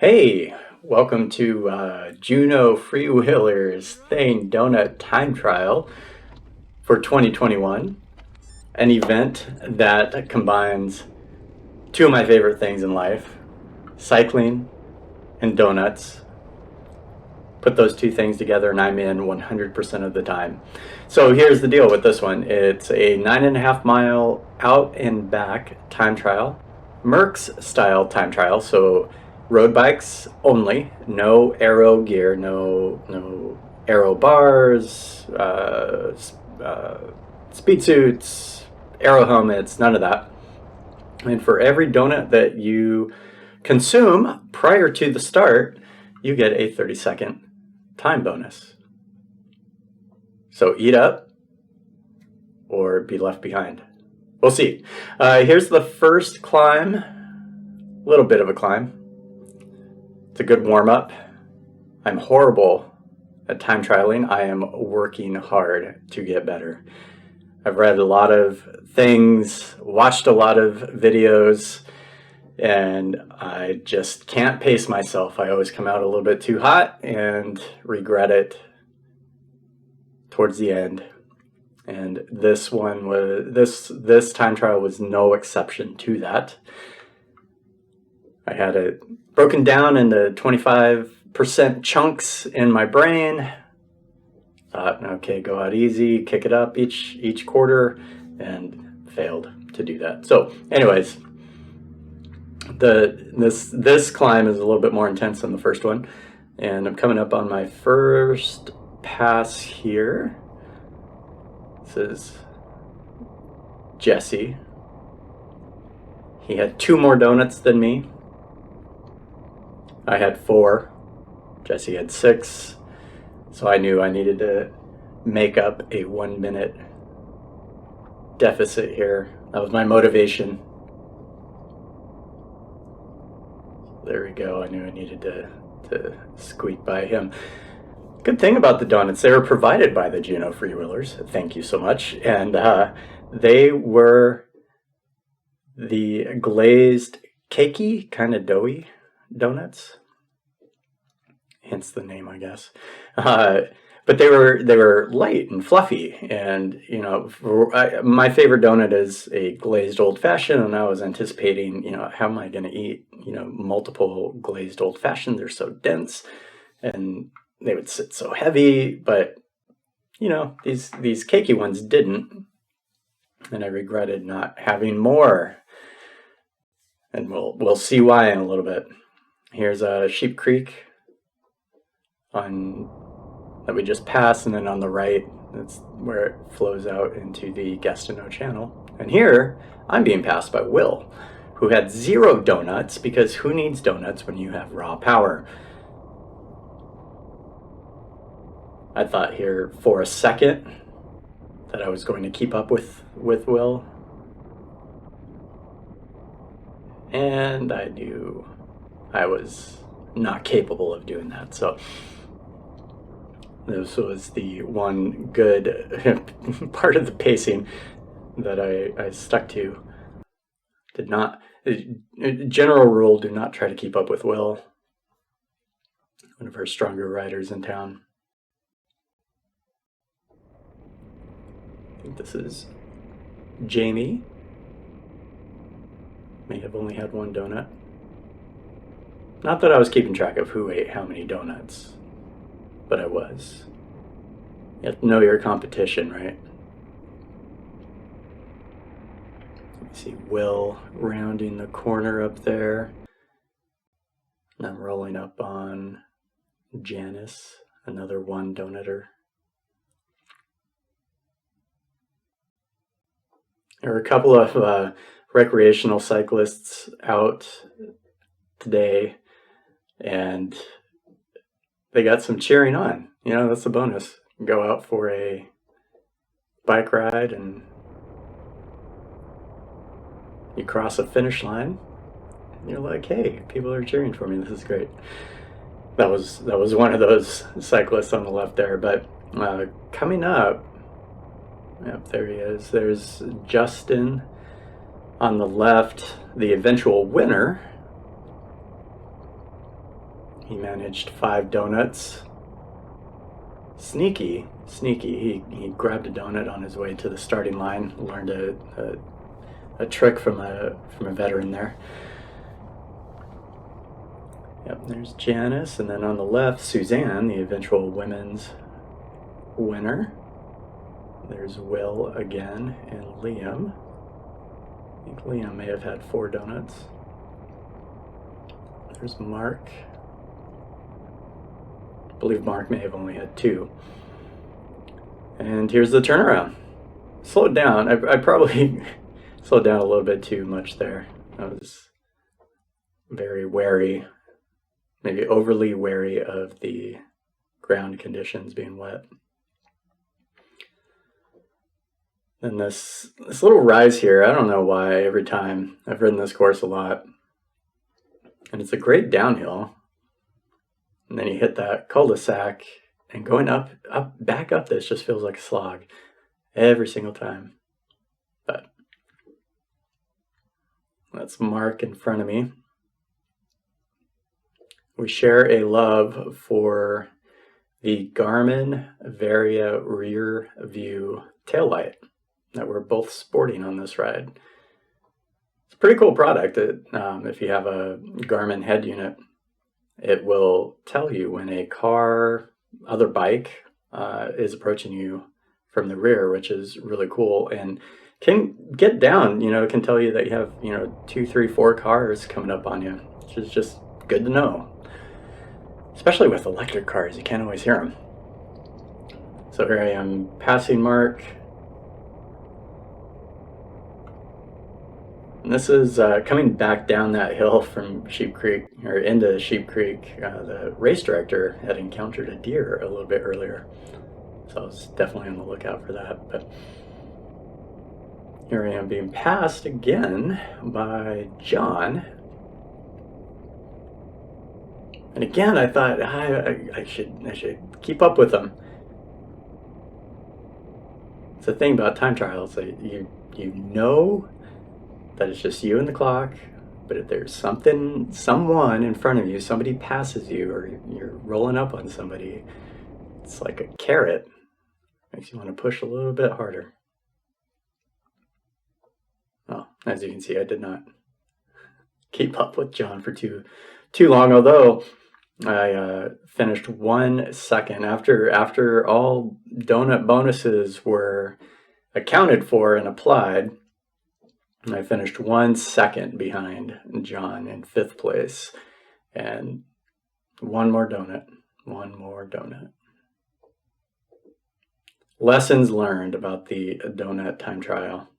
Hey, welcome to Juneau Freewheelers Thane Donut Time Trial for 2021, an event that combines two of my favorite things in life, cycling and donuts. Put those two things together and I'm in 100% of the time. So here's the deal with this one. It's a 9.5 mile out and back time trial, Merckx-style time trial. So road bikes only, no aero gear, no aero bars, speed suits, aero helmets, none of that. And for every donut that you consume prior to the start, you get a 30-second time bonus. So eat up or be left behind. We'll see. Here's the first climb, a little bit of a climb. It's a good warm-up. I'm horrible at time trialing. I am working hard to get better. I've read a lot of things, watched a lot of videos, and I just can't pace myself. I always come out a little bit too hot and regret it towards the end. And this one was this time trial was no exception to that. I had it broken down into 25% chunks in my brain. Thought, okay, go out easy, kick it up each quarter, and failed to do that. So, anyways, this climb is a little bit more intense than the first one, and I'm coming up on my first pass here. This is Jesse. He had 2 more donuts than me. I had 4. Jesse had 6. So I knew I needed to make up a 1-minute deficit here. That was my motivation. There we go. I knew I needed to squeak by him. Good thing about the donuts, they were provided by the Juneau Freewheelers. Thank you so much. And they were the glazed, cakey, kind of doughy donuts. Hence the name, I guess. But they were light and fluffy, and you know, my favorite donut is a glazed old fashioned, and I was anticipating, you know, how am I going to eat, you know, multiple glazed old fashioned? They're so dense, and they would sit so heavy. But you know, these cakey ones didn't, and I regretted not having more. And we'll see why in a little bit. Here's a Sheep Creek that we just passed, and then on the right, that's where it flows out into the Gastineau Channel. And here, I'm being passed by Will, who had 0 donuts, because who needs donuts when you have raw power? I thought here for a second that I was going to keep up with Will, and I knew I was not capable of doing that. So this was the one good part of the pacing that I stuck to. Did not, general rule, do not try to keep up with Will, one of our stronger riders in town. I think this is Jamie. May have only had 1 donut. Not that I was keeping track of who ate how many donuts, but I was. You have to know your competition, right? Let me see, Will rounding the corner up there. And I'm rolling up on Janice, another 1 donutter. There were a couple of recreational cyclists out today, and they got some cheering on. You know, that's a bonus. Go out for a bike ride and you cross a finish line and you're like, hey, people are cheering for me. This is great. That was one of those cyclists on the left there. But coming up, yep, there he is. There's Justin on the left, the eventual winner. He managed 5 donuts. Sneaky. He grabbed a donut on his way to the starting line. Learned a trick from a veteran there. Yep, there's Janice, and then on the left, Suzanne, the eventual women's winner. There's Will again, and Liam. I think Liam may have had 4 donuts. There's Mark. I believe Mark may have only had 2. And here's the turnaround. Slowed down. I probably slowed down a little bit too much there. I was very wary, maybe overly wary of the ground conditions being wet. And this little rise here, I don't know why, every time I've ridden this course a lot. And it's a great downhill. And then you hit that cul-de-sac, and going back up this just feels like a slog every single time. But that's Mark in front of me. We share a love for the Garmin Varia rear view taillight that we're both sporting on this ride. It's a pretty cool product. If you have a Garmin head unit, it will tell you when a car, other bike, is approaching you from the rear, which is really cool, and can get down, it can tell you that you have, 2, 3, 4 cars coming up on you, which is just good to know. Especially with electric cars, you can't always hear them. So here I am passing Mark. And this is coming back down that hill from Sheep Creek, or into Sheep Creek. The race director had encountered a deer a little bit earlier, so I was definitely on the lookout for that. But here I am being passed again by John. And again, I thought I should keep up with him. It's the thing about time trials, you know that it's just you and the clock, but if there's someone in front of you, somebody passes you, or you're rolling up on somebody, it's like a carrot. Makes you want to push a little bit harder. Well, as you can see, I did not keep up with John for too long, although I finished 1 second after all donut bonuses were accounted for and applied. I finished 1 second behind John in 5th place, and one more donut. Lessons learned about the donut time trial.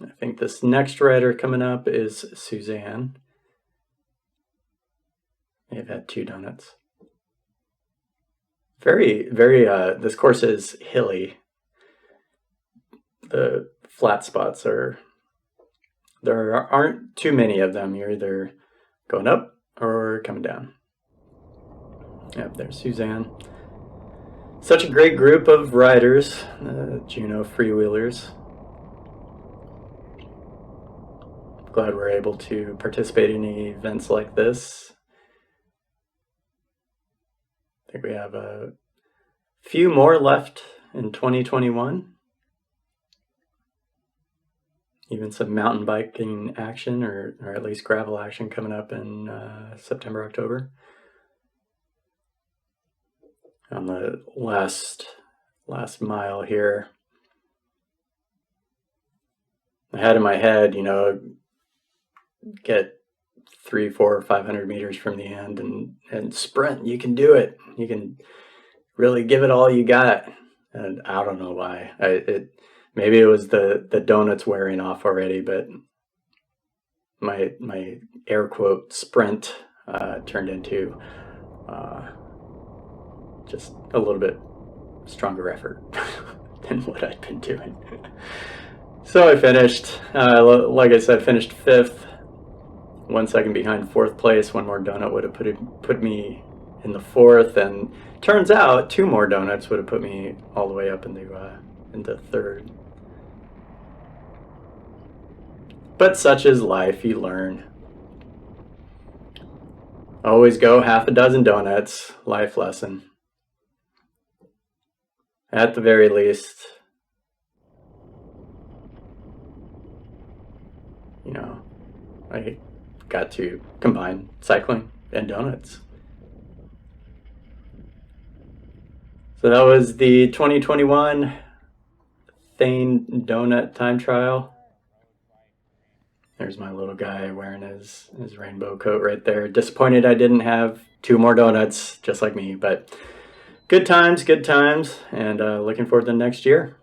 I think this next rider coming up is Suzanne. They've had 2 donuts. Very, this course is hilly. The flat spots there aren't too many of them. You're either going up or coming down. Yep, there's Suzanne. Such a great group of riders, Juneau Freewheelers. Glad we're able to participate in events like this. I think we have a few more left in 2021. Even some mountain biking action, or at least gravel action coming up in September, October. On the last mile here, I had in my head, get 300, 400, 500 meters from the end and sprint. You can do it. You can really give it all you got. And I don't know why. Maybe it was the donuts wearing off already, but my air quote sprint turned into just a little bit stronger effort than what I'd been doing. So I finished, like I said, finished 5th, 1 second behind 4th place. One more donut would have put me in the 4th, and turns out 2 more donuts would have put me all the way up into 3rd. But such is life, you learn. Always go half a dozen donuts. Life lesson. At the very least, you know, I got to combine cycling and donuts. So that was the 2021 Thane Donut Time Trial. There's my little guy wearing his rainbow coat right there. Disappointed I didn't have 2 more donuts, just like me, but good times, and looking forward to next year.